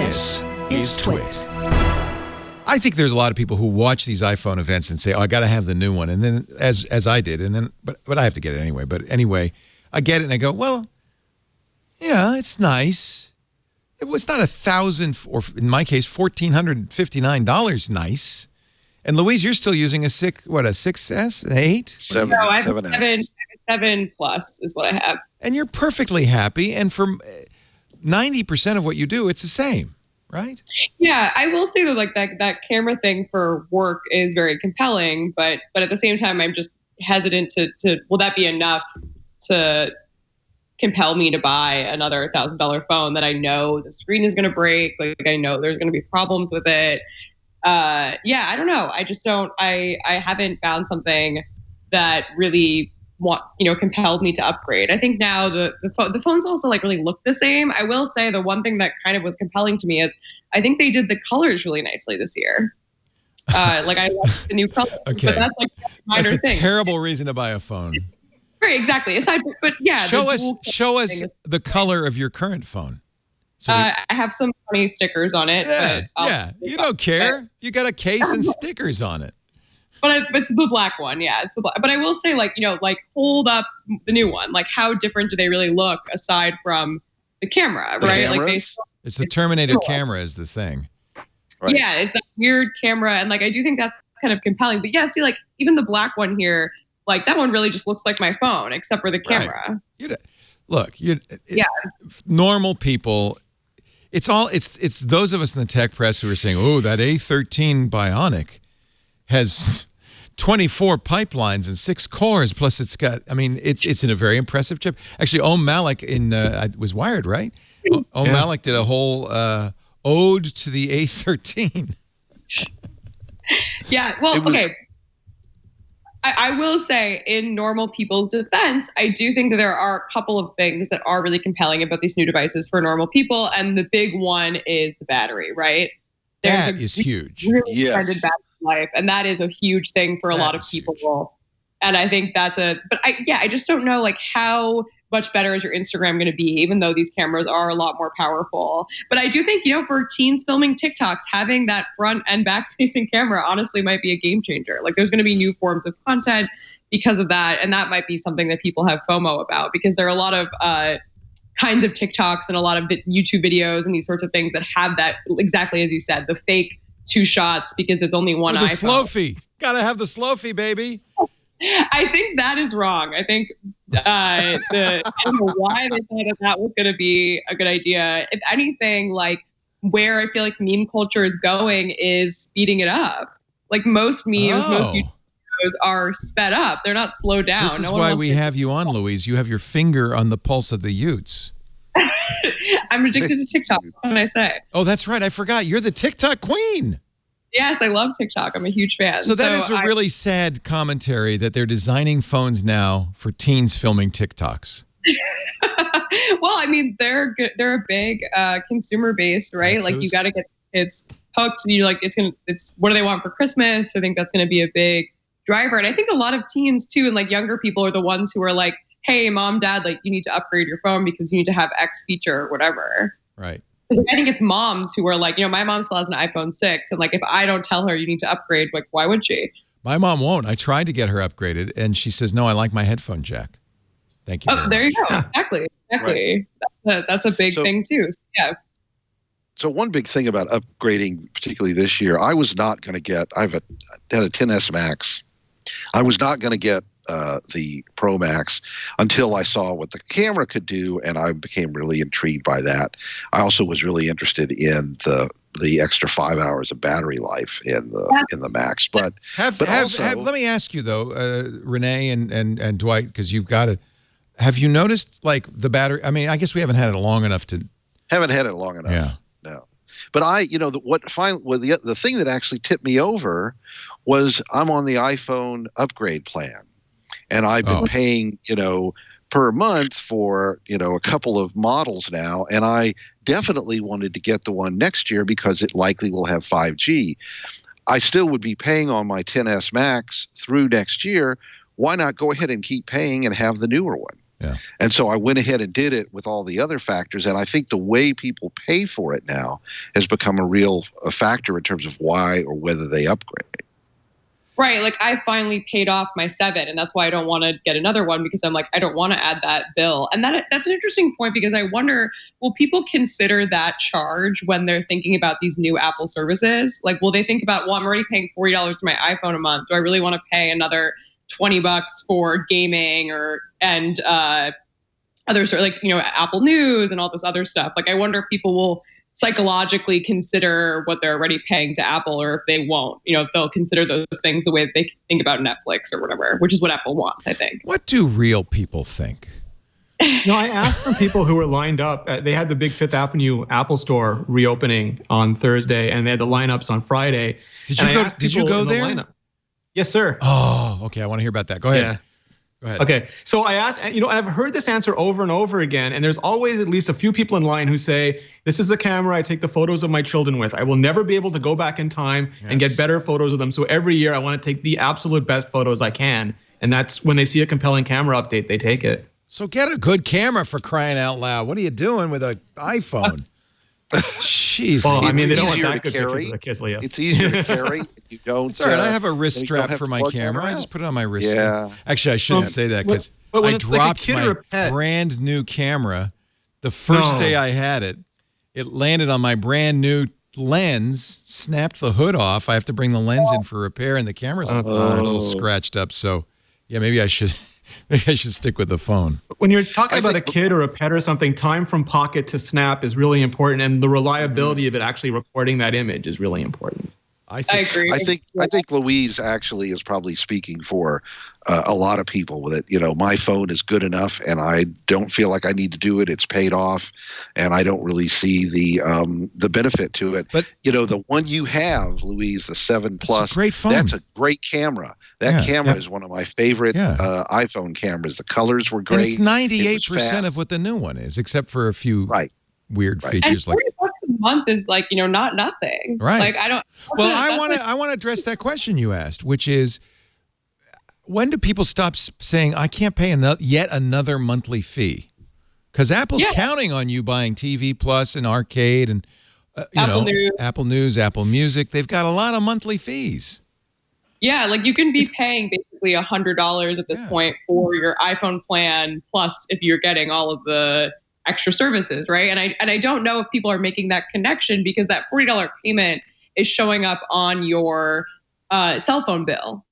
This is TWiT. I think there's a lot of people who watch these iPhone events and say, "Oh, I got to have the new one," and then as I did, and then but I have to get it anyway. But anyway, I get it and I go, "Well, yeah, it's nice. It was not $1,000 or in my case $1,459 nice." And Louise, you're still using a 6S, an 8? No, I have a 7 Plus is what I have. And you're perfectly happy. And for 90% of what you do, it's the same, right? Yeah, I will say that that camera thing for work is very compelling, but at the same time, I'm just hesitant to will that be enough to compel me to buy another $1,000 phone that I know the screen is going to break, like I know there's going to be problems with it. I don't know. I just don't. I haven't found something that really compelled me to upgrade. I think now the phones also really look the same. I will say the one thing that kind of was compelling to me is I think they did the colors really nicely this year. I like the new colors. Okay, but that's a minor that's a thing. terrible reason to buy a phone. Right, exactly. But yeah, show us the color of your current phone. So I have some funny stickers on it. Yeah, you don't care. You got a case and stickers on it. But it's the black one, yeah. It's the black. But I will say, hold up the new one. Like, how different do they really look aside from the camera, right? It's the Terminator camera is the thing. Right. Yeah, it's that weird camera, and I do think that's kind of compelling. But yeah, see, even the black one here, that one really just looks like my phone, except for the camera. Right. Normal people. It's those of us in the tech press who are saying, "Oh, that A13 Bionic has 24 pipelines and 6 cores, plus it's got." I mean, it's in a very impressive chip. Actually, Malik was Wired, right? Malik did a whole ode to the A13. Yeah. Well, okay. I will say, in normal people's defense, I do think that there are a couple of things that are really compelling about these new devices for normal people. And the big one is the battery, right? That is huge. Really extended battery life. And that is a huge thing for a lot of people. Huge. And I think that's I just don't know how much better is your Instagram going to be, even though these cameras are a lot more powerful. But I do think, for teens filming TikToks, having that front and back facing camera honestly might be a game changer. There's going to be new forms of content because of that. And that might be something that people have FOMO about, because there are a lot of kinds of TikToks and a lot of YouTube videos and these sorts of things that have that, exactly as you said, the fake 2 shots because it's only one iPhone. The Slow-fee. Got to have the Slow-fee, baby. I think that is wrong. I think I don't know why they thought that was going to be a good idea. If anything, where I feel like meme culture is going is speeding it up. Most memes, most YouTube videos are sped up. They're not slowed down. This is why we have you on, Louise. You have your finger on the pulse of the Utes. I'm addicted to TikTok. What can I say? Oh, that's right. I forgot. You're the TikTok queen. Yes, I love TikTok. I'm a huge fan. So that is a really sad commentary that they're designing phones now for teens filming TikToks. Well, I mean, they're good. They're a big consumer base, right? You got to get kids hooked. It's what do they want for Christmas? I think that's going to be a big driver. And I think a lot of teens too, and younger people are the ones who are like, "Hey, mom, dad, you need to upgrade your phone because you need to have X feature or whatever." Right. I think it's moms who are my mom still has an iPhone 6. And if I don't tell her you need to upgrade, why would she? My mom won't. I tried to get her upgraded and she says, "No, I like my headphone jack." Thank you. Oh, there you go. Exactly. Right. That's a big thing too. So, yeah. So one big thing about upgrading, particularly this year, I was not going to get, had a XS Max. I was not going to get the Pro Max until I saw what the camera could do, and I became really intrigued by that. I also was really interested in the extra 5 hours of battery life in the Max. But let me ask you though, Renee and Dwight, because you've got it. Have you noticed the battery? I mean, I guess we haven't had it long enough to. Haven't had it long enough. Yeah. No. But the thing that actually tipped me over was I'm on the iPhone upgrade plan. And I've been paying, per month for, a couple of models now. And I definitely wanted to get the one next year because it likely will have 5G. I still would be paying on my XS Max through next year. Why not go ahead and keep paying and have the newer one? Yeah. And so I went ahead and did it with all the other factors. And I think the way people pay for it now has become a factor in terms of why or whether they upgrade. Right. Like I finally paid off my 7, and that's why I don't want to get another one, because I'm like, I don't want to add that bill. And that's an interesting point, because I wonder, will people consider that charge when they're thinking about these new Apple services? Like, will they think about, well, I'm already paying $40 for my iPhone a month. Do I really want to pay another $20 for gaming and other sort of, like, Apple News and all this other stuff? Like, I wonder if people will psychologically consider what they're already paying to Apple, or if they won't, if they'll consider those things the way that they think about Netflix or whatever, which is what Apple wants, I think. What do real people think? I asked some people who were lined up. They had the big Fifth Avenue Apple store reopening on Thursday, and they had the lineups on Friday. Did you go there? Yes, sir. Oh, okay. I want to hear about that. Go ahead. Yeah. Go ahead. Okay. So I asked, and I've heard this answer over and over again, and there's always at least a few people in line who say, this is the camera I take the photos of my children with. I will never be able to go back in time and get better photos of them. So every year I want to take the absolute best photos I can. And that's when they see a compelling camera update, they take it. So get a good camera, for crying out loud. What are you doing with an iPhone? Jeez. Well, I mean, they don't want easier that to good carry. pictures of the kids, Leo. It's easier to carry. You don't. It's all right. I have a wrist you don't strap have for to my plug that camera. I around. just put it on my wrist. Yeah. Actually, I shouldn't say that, because but when I it's like a dropped kid or my a pet- brand new camera the first day I had it. It landed on my brand new lens, snapped the hood off. I have to bring the lens in for repair, and the camera's a little scratched up. So, yeah, maybe I should stick with the phone. When you're talking about a kid or a pet or something, time from pocket to snap is really important, and the reliability of it actually recording that image is really important. I agree. I think Louise actually is probably speaking for a lot of people with it. My phone is good enough, and I don't feel like I need to do it. It's paid off, and I don't really see the benefit to it. But the one you have, Louise, the 7 Plus, great phone. That's a great camera. That camera is one of my favorite iPhone cameras. The colors were great. And it's 98% of what the new one is, except for a few weird features. And $40 a month is like, not nothing. Right. Like I don't. Well, I want to address that question you asked, which is, when do people stop saying, I can't pay yet another monthly fee? Because Apple's counting on you buying TV Plus and Arcade and Apple News, Apple Music. They've got a lot of monthly fees. Yeah, like you can be paying basically $100 at this point for your iPhone plan, plus if you're getting all of the extra services, right? And I don't know if people are making that connection, because that $40 payment is showing up on your cell phone bill.